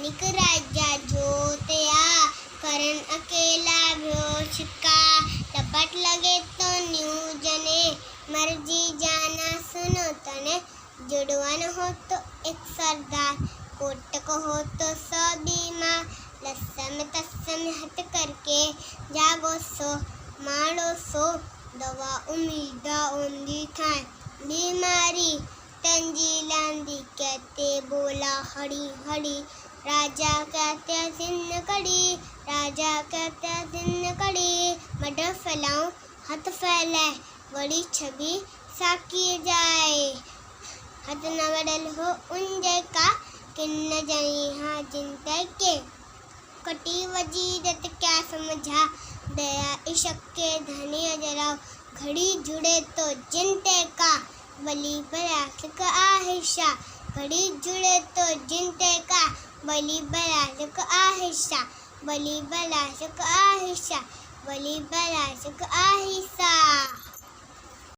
माणिक राजा जोतया करण अकेला भ्योश का टपट लगे तो न्यू जने मर्जी जाना सुनो तने जुड़वन हो तो एक सरदार कोटक हो तो 100 बीमार लस्सम तस्सम हट करके जागो सो मारो सो दवा उम्मीदा ओंदी था बीमारी तंजी लांदी कहते बोला हड़ी हड़ी राजा कहते सिन्न कड़ी राजा कहते सिन्न कड़ी मडर फैलाऊं हाथ फैलाए बड़ी छवि साकी जाए हथ न बदल हो उंजे का किन्न जनी हाँ जिनते के कटी वजीरत क्या समझा दया इशक के धनिया जरा घड़ी जुड़े तो जिनते का बलि बरासक आहिशा घड़ी जुड़े तो जिनते का बलि बरासक आहिशा बलि बरासक आहिशा बलि बरासक आहिशा।